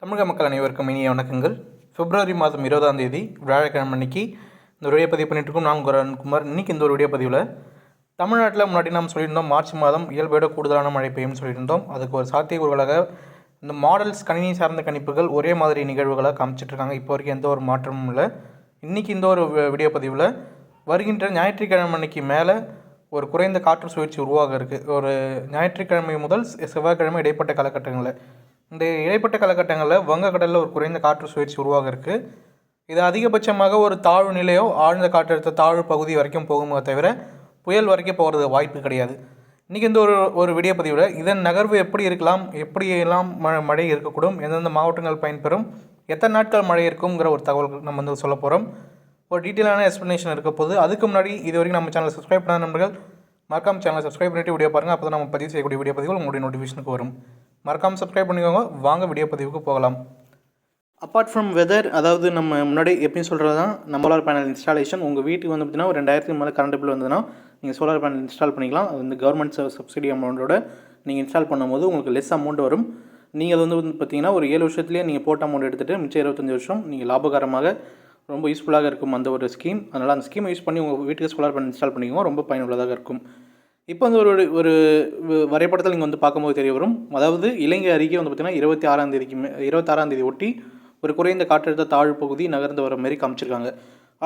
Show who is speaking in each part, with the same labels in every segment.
Speaker 1: தமிழக மக்கள் அனைவருக்கும் இனிய வணக்கங்கள். பிப்ரவரி மாதம் 20ஆம் தேதி வியாழக்கிழமை அன்னைக்கு இந்த வீடியோ பதிவு பண்ணிட்டுருக்கோம். நான் குமார். இன்றைக்கி இந்த ஒரு வீடியோ பதிவில் தமிழ்நாட்டில் முன்னாடி நாம் சொல்லியிருந்தோம் மார்ச் மாதம் இயல்போட கூடுதலான மழை பெய்யும்னு சொல்லியிருந்தோம். அதுக்கு ஒரு சாத்தியக்கூறுகளாக இந்த மாடல்ஸ் கணினி சார்ந்த கணிப்புகள் ஒரே மாதிரி நிகழ்வுகளாக காமிச்சிட்ருக்காங்க. இப்போ வரைக்கும் எந்த ஒரு மாற்றமும் இல்லை. இன்றைக்கி இந்த ஒரு வீடியோ பதிவில் வருகின்ற ஞாயிற்றுக்கிழமை அன்னைக்கு மேலே ஒரு குறைந்த காற்று சுழற்சி உருவாக இருக்குது. ஒரு ஞாயிற்றுக்கிழமை முதல் செவ்வாய்க்கிழமை இடைப்பட்ட காலகட்டங்களில் இந்த இடைப்பட்ட காலகட்டங்களில் வங்கக்கடலில் ஒரு குறைந்த காற்று சுழற்சி உருவாக இருக்குது. இது அதிகபட்சமாக ஒரு தாழ்வு நிலையோ ஆழ்ந்த காற்றழுத்த தாழ்வு பகுதி வரைக்கும் போகுமே தவிர புயல் வரைக்கும் போகிறது வாய்ப்பு கிடையாது. இன்றைக்கி இந்த ஒரு வீடியோ பதிவில் இதன் நகர்வு எப்படி இருக்கலாம், எப்படியெல்லாம் மழை இருக்கக்கூடும், எந்தெந்த மாவட்டங்கள் பயன்பெறும், எத்தனை நாட்கள் மழை இருக்குங்கிற ஒரு தகவல் நம்ம சொல்ல போகிறோம். ஒரு டீட்டெயிலான எக்ஸ்ப்ளனேஷன் இருக்க போது. அதுக்கு முன்னாடி இது வரைக்கும் நம்ம சேனலை சப்ஸ்கிரைப் பண்ணாத நண்பர்கள் மறக்காம சேனலை சப்ஸ்கிரைப் பண்ணிட்டு வீடியோ பாருங்கள். அப்போ தான் நம்ம பதிவு செய்யக்கூடிய வீடியோ பதிவுகள் உங்களுடைய நோட்டிஃபிகேஷனுக்கு வரும். மறக்காமல் சப்ஸ்கிரைப் பண்ணிக்கோங்க. வாங்க வீடியோ பதிவுக்கு போகலாம். அப்பார்ட் ஃப்ரம் வெதர், அதாவது நம்ம முன்னாடி எப்படின்னு சொல்கிறது தான் நம்ம சோலார் பேனல் இன்ஸ்டாலேஷன். உங்கள் வீட்டுக்கு வந்து பார்த்திங்கன்னா ஒரு 2000 மேலே கரண்ட் பில் வந்ததுன்னா நீங்கள் சோலார் பேனல் இன்ஸ்டால் பண்ணிக்கலாம். அது வந்து கவர்மெண்ட் சப்சிடி அமௌண்ட்டோட நீங்கள் இன்ஸ்டால் பண்ணும்போது உங்களுக்கு லெஸ் அமௌண்ட் வரும். நீங்கள் அது வந்து பார்த்திங்கன்னா ஒரு 7 வருஷத்துலேயே நீங்கள் போட்ட அமௌண்ட் எடுத்துகிட்டு மிச்சம் 25 வருஷம் நீங்கள் லாபகரமாக ரொம்ப யூஸ்ஃபுல்லாக இருக்கும் அந்த ஒரு ஸ்கீம். அதனால் அந்த ஸ்கீமை யூஸ் பண்ணி உங்கள் வீட்டுக்கு சோலார் பேனல் இன்ஸ்டால் பண்ணிக்கோங்க. ரொம்ப பயனுள்ளதாக இருக்கும். இப்போ வந்து ஒரு வரைபடத்தில் நீங்கள் வந்து பார்க்கும்போது தெரிய வரும். அதாவது இலங்கை அருகே வந்து பார்த்திங்கன்னா 26ஆம் தேதி ஒட்டி ஒரு குறைந்த காற்றழுத்த தாழ்வு பகுதி நகர்ந்து வர மாதிரி காமிச்சிருக்காங்க.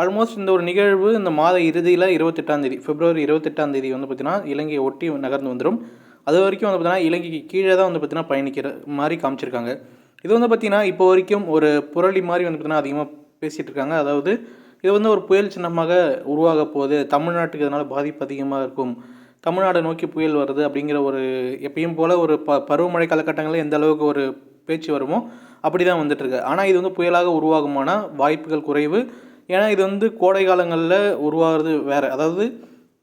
Speaker 1: ஆல்மோஸ்ட் இந்த ஒரு நிகழ்வு இந்த மாத இறுதியில் 28ஆம் தேதி பிப்ரவரி 28ஆம் தேதி வந்து பார்த்திங்கன்னா இலங்கையை ஒட்டி நகர்ந்து வந்துடும். அது வரைக்கும் வந்து பார்த்திங்கன்னா இலங்கைக்கு கீழே தான் வந்து பார்த்திங்கன்னா பயணிக்கிற மாதிரி காமிச்சிருக்காங்க. இது வந்து பார்த்திங்கன்னா இப்போ வரைக்கும் ஒரு புரளி மாதிரி வந்து பார்த்திங்கன்னா அதிகமாக பேசிகிட்டு இருக்காங்க. அதாவது இது வந்து ஒரு புயல் சின்னமாக உருவாக போகுது, தமிழ்நாட்டுக்கு இதனால் பாதிப்பு அதிகமாக இருக்கும், தமிழ்நாடு நோக்கி புயல் வருது அப்படிங்கிற ஒரு எப்பயும் போல் ஒரு பருவமழை காலகட்டங்களில் எந்த அளவுக்கு ஒரு பேச்சு வருமோ அப்படி தான் வந்துட்டுருக்கு. ஆனால் இது வந்து புயலாக உருவாகுமான வாய்ப்புகள் குறைவு. ஏன்னா இது வந்து கோடை காலங்களில் உருவாகிறது வேறு. அதாவது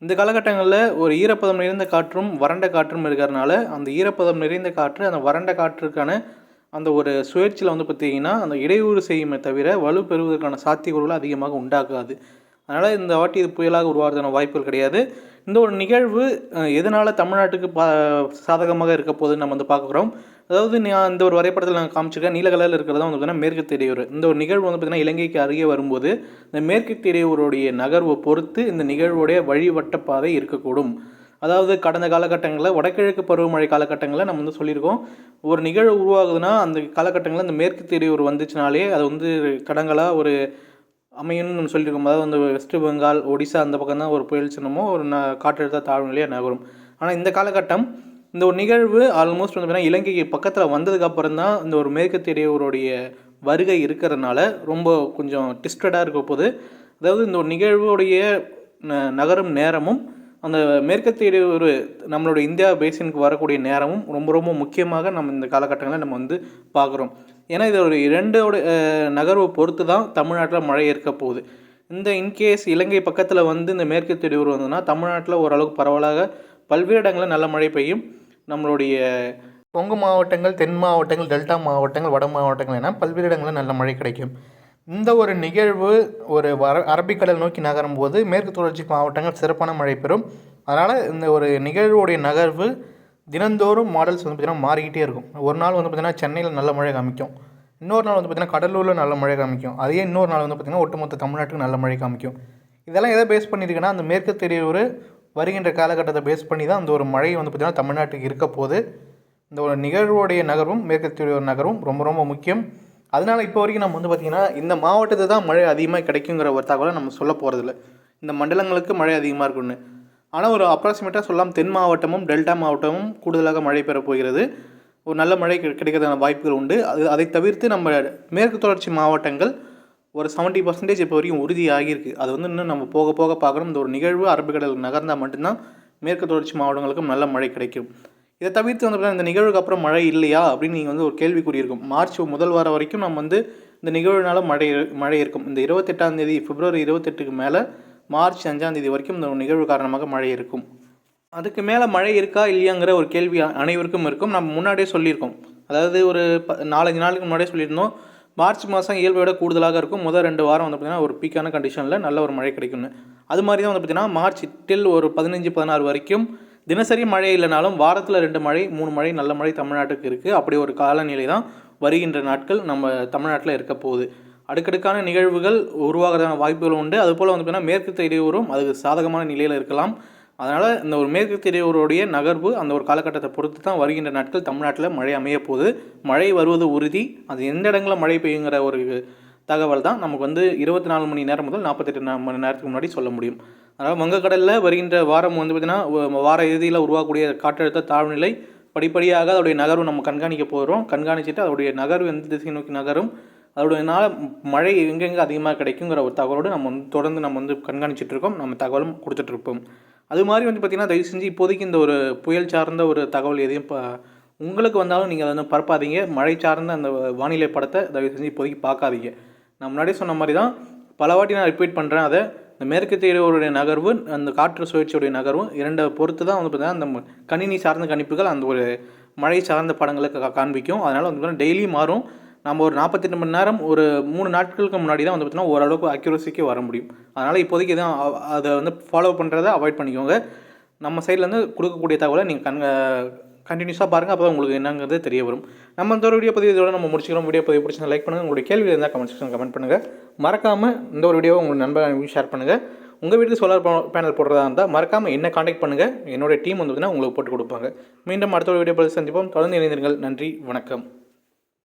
Speaker 1: இந்த காலகட்டங்களில் ஒரு ஈரப்பதம் நிறைந்த காற்றும் வறண்ட காற்றும் இருக்கிறதுனால அந்த ஈரப்பதம் நிறைந்த காற்று அந்த வறண்ட காற்றுக்கான அந்த ஒரு சுழற்சியில் வந்து பார்த்திங்கன்னா அந்த இடையூறு செய்யுமே தவிர வலு பெறுவதற்கான சாத்தியக்கூறுகள் அதிகமாக உண்டாக்காது. அதனால் இந்த வாட்டி இது புயலாக உருவாகிறதுக்கான வாய்ப்புகள் கிடையாது. இந்த ஒரு நிகழ்வு எதனால் தமிழ்நாட்டுக்கு சாதகமாக இருக்க போகுதுன்னு நம்ம வந்து பார்க்குறோம். அதாவது இந்த ஒரு வரைபடத்தில் நாங்கள் காமிச்சிருக்கேன். நீல கலரில் இருக்கிறதா வந்து பார்த்திங்கன்னா மேற்கு இடையூறு. இந்த ஒரு நிகழ்வு வந்து பார்த்திங்கன்னா இலங்கைக்கு அருகே வரும்போது இந்த மேற்கு இடையூறுடைய நகர்வை பொறுத்து இந்த நிகழ்வுடைய வழிவட்ட பாதை இருக்கக்கூடும். அதாவது கடந்த காலகட்டங்களில் வடகிழக்கு பருவமழை காலகட்டங்களில் நம்ம வந்து சொல்லியிருக்கோம், ஒரு நிகழ்வு உருவாகுதுன்னா அந்த காலகட்டங்களில் இந்த மேற்கு இடையூறு வந்துச்சுனாலே அது வந்து தடங்களாக ஒரு அமையும்னு நம்ம சொல்லியிருக்கோம். அதாவது வந்து வெஸ்ட் பெங்கால், ஒடிசா அந்த பக்கம் தான் ஒரு புயல் சின்னமோ ஒரு காற்றழுத்த தாழ்வு நிலையாக நகரும். ஆனால் இந்த காலகட்டம் இந்த ஒரு நிகழ்வு ஆல்மோஸ்ட் வந்து பார்த்திங்கன்னா இலங்கைக்கு பக்கத்தில் வந்ததுக்கப்புறம் தான் இந்த ஒரு மேற்கு இடையூறுடைய வருகை இருக்கிறதுனால ரொம்ப கொஞ்சம் டிஸ்டடாக இருக்க போது. அதாவது இந்த ஒரு நிகழ்வுடைய நகரும் நேரமும் அந்த மேற்கு இடையூறு நம்மளோட இந்தியா பேசினுக்கு வரக்கூடிய நேரமும் ரொம்ப ரொம்ப முக்கியமாக நம்ம இந்த காலகட்டங்களில் நம்ம வந்து பார்க்குறோம். ஏன்னா இது ஒரு 2 நகர்வை பொறுத்து தான் தமிழ்நாட்டில் மழை இருக்க போகுது. இந்த இன்கேஸ் இலங்கை பக்கத்தில் வந்து இந்த மேற்கு இடையூறு வந்ததுன்னா தமிழ்நாட்டில் ஓரளவுக்கு பரவலாக பல்வேறு இடங்களில் நல்ல மழை பெய்யும். நம்மளுடைய கொங்கு மாவட்டங்கள், தென் மாவட்டங்கள், டெல்டா மாவட்டங்கள், வட மாவட்டங்கள் என பல்வேறு இடங்களில் நல்ல மழை கிடைக்கும். இந்த ஒரு நிகழ்வு ஒரு அரபிக்கடல் நோக்கி நகரும் போது மேற்கு தொடர்ச்சி மாவட்டங்கள் சிறப்பான மழை பெறும். அதனால் இந்த ஒரு நிகழ்வுடைய நகர்வு தினந்தோறும் மாடல்ஸ் வந்து பார்த்திங்கன்னா மாறிக்கிட்டே இருக்கும். ஒரு நாள் வந்து பார்த்திங்கன்னா சென்னையில் நல்ல மழை காமிக்கும், இன்னொரு நாள் வந்து பார்த்திங்கன்னா கடலூரில் நல்ல மழை காமிக்கும், அதே இன்னொரு நாள் வந்து பார்த்திங்கன்னா ஒட்டுமொத்த தமிழ்நாட்டுக்கு நல்ல மழை காமிக்கும். இதெல்லாம் எதை பேஸ் பண்ணியிருக்குன்னா அந்த மேற்கு இடையூறு வருகின்ற காலகட்டத்தை பேஸ் பண்ணி தான் அந்த ஒரு மழை வந்து பார்த்திங்கன்னா தமிழ்நாட்டுக்கு இருக்க போது. இந்த ஒரு நிகழ்வுடைய நகர்வும் மேற்கு இடையூறு நகர்வும் ரொம்ப ரொம்ப முக்கியம். அதனால் இப்போ வரைக்கும் நம்ம வந்து பார்த்திங்கன்னா இந்த மாவட்டத்தை தான் மழை அதிகமாக கிடைக்குங்கிற ஒரு தகவலை நம்ம சொல்ல போகிறதில்ல, இந்த மண்டலங்களுக்கு மழை அதிகமாக இருக்குன்னு. ஆனால் ஒரு அப்ராக்சிமேட்டாக சொல்லலாம் தென் மாவட்டமும் டெல்டா மாவட்டமும் கூடுதலாக மழை பெறப் போகிறது. ஒரு நல்ல மழை கிடைக்கிறதுக்கான வாய்ப்புகள் உண்டு. அதை தவிர்த்து நம்ம மேற்கு தொடர்ச்சி மாவட்டங்கள் ஒரு 70% இப்போ வரைக்கும் உறுதியாகியிருக்கு. அது வந்து இன்னும் நம்ம போக போக பார்க்குறோம். இந்த ஒரு நிகழ்வு அரபிக்கடலுக்கு நகர்ந்தால் மட்டும்தான் மேற்கு தொடர்ச்சி மாவட்டங்களுக்கும் நல்ல மழை கிடைக்கும். இதை தவிர்த்து வந்து இந்த நிகழ்வுக்கு அப்புறம் மழை இல்லையா அப்படின்னு நீங்கள் வந்து ஒரு கேள்விக்குறி இருக்கும். மார்ச் முதல் வாரம் வரைக்கும் நம்ம வந்து இந்த நிகழ்வுனால மழை இருக்கும். இந்த 28ஆம் தேதி பிப்ரவரி 28க்கு மேலே மார்ச் 5ஆம் தேதி வரைக்கும் இந்த நிகழ்வு காரணமாக மழை இருக்கும். அதுக்கு மேலே மழை இருக்கா இல்லையாங்கிற ஒரு கேள்வி அனைவருக்கும் இருக்கும். நம்ம முன்னாடியே சொல்லியிருக்கோம். அதாவது ஒரு 4-5 நாளுக்கு முன்னாடியே சொல்லியிருந்தோம், மார்ச் மாதம் இயல்பை விட கூடுதலாக இருக்கும். முதல் 2 வாரம் வந்து பார்த்திங்கன்னா ஒரு பீக்கான கண்டிஷனில் நல்ல ஒரு மழை கிடைக்கும்னு. அது மாதிரி தான் வந்து பார்த்திங்கன்னா மார்ச் டில் ஒரு 15-16 வரைக்கும் தினசரி மழை இல்லைனாலும் வாரத்தில் 2 மழை 3 மழை நல்ல மழை தமிழ்நாட்டுக்கு இருக்குது. அப்படி ஒரு காலநிலை தான் வருகின்ற நாட்கள் நம்ம தமிழ்நாட்டில் இருக்க போகுது. அடுக்கடுக்கான நிகழ்வுகள் உருவாகிறதான வாய்ப்புகள் உண்டு. அதுபோல் வந்து பார்த்திங்கன்னா மேற்கு இடையூறும் அதுக்கு சாதகமான நிலையில் இருக்கலாம். அதனால் இந்த ஒரு மேற்கு இடையூறுடைய நகர்வு அந்த ஒரு காலகட்டத்தை பொறுத்து தான் வருகின்ற நாட்கள் தமிழ்நாட்டில் மழை அமைய போகுது. மழை வருவது உறுதி. அது எந்த இடங்களில் மழை பெய்யுங்கிற ஒரு தகவல் தான் நமக்கு வந்து 24 மணி நேரம் முதல் 48 மணி நேரத்துக்கு முன்னாடி சொல்ல முடியும். அதனால் வங்கக்கடலில் வருகின்ற வாரம் வந்து பார்த்திங்கன்னா வார இறுதியில் உருவாகக்கூடிய காற்றழுத்த தாழ்வுநிலை படிப்படியாக அதோடைய நகர்வு நம்ம கண்காணிக்க போகிறோம். கண்காணிச்சுட்டு அதோடைய நகர்வு எந்த திசை நோக்கி நகரும், அதோடனால மழை எங்கெங்கே அதிகமாக கிடைக்குங்கிற ஒரு தகவலோடு நம்ம வந்து தொடர்ந்து நம்ம வந்து கண்காணிச்சிட்ருக்கோம். நம்ம தகவலும் கொடுத்துட்ருப்போம். அது மாதிரி வந்து பார்த்திங்கன்னா தயவு செஞ்சு இப்போதைக்கு இந்த ஒரு புயல் சார்ந்த ஒரு தகவல் எதையும் உங்களுக்கு வந்தாலும் நீங்கள் அதை வந்து பரப்பாதீங்க. மழை சார்ந்த அந்த வானிலை படத்தை தயவு செஞ்சு இப்போதைக்கு பார்க்காதீங்க. நான் முன்னாடியே சொன்ன மாதிரி தான் பல வாட்டி நான் ரிப்பீட் பண்ணுறேன். அதை இந்த மேற்கு இடையூறுடைய நகர்வு அந்த காற்று சுழற்சியுடைய நகர்வும் இரண்டை பொறுத்து தான் வந்து பார்த்திங்கன்னா அந்த கணினி சார்ந்த கணிப்புகள் அந்த ஒரு மழை சார்ந்த படங்களுக்கு காண்பிக்கும். அதனால் வந்து பார்த்திங்கன்னா டெய்லி மாறும். நம்ம ஒரு 48 மணி நேரம் ஒரு 3 நாட்களுக்கு முன்னாடி தான் வந்து பார்த்திங்கன்னா ஓரளவுக்கு அக்யூரஸிக்கு வர முடியும். அதனால் இப்போதைக்கு எதுவும் அதை வந்து ஃபாலோ பண்ணுறதை அவாய்ட் பண்ணிக்கோங்க. நம்ம சைட்லேருந்து கொடுக்கக்கூடிய தகவலை நீங்கள் கண்டினியூஸாக பாருங்கள். அப்போ தான் உங்களுக்கு என்னங்கிறது தெரிய வரும். நம்ம இந்த ஒரு வீடியோ பதிவு இதோட நம்ம முடிச்சுக்கிறோம். வீடியோ பதிவு பிடிச்சா லைக் பண்ணுங்கள். உங்களுடைய கேள்வி இருந்தால் கமெண்ட் செக்ஷன் கமெண்ட் பண்ணுங்கள். மறக்காமல் இந்த ஒரு வீடியோவை உங்கள் நண்பர்களுக்கு ஷேர் பண்ணுங்கள். உங்கள் வீட்டுக்கு சோலார் பேனல் போடுறதா இருந்தால் மறக்காமல் என்ன காண்டாக்ட் பண்ணுங்கள். என்னுடைய டீம் வந்து உங்களுக்கு போட்டு கொடுப்பாங்க. மீண்டும் அடுத்த ஒரு வீடியோ பதிவு சந்திப்போம். தொடர்ந்து இணைந்தீர்கள். நன்றி, வணக்கம்.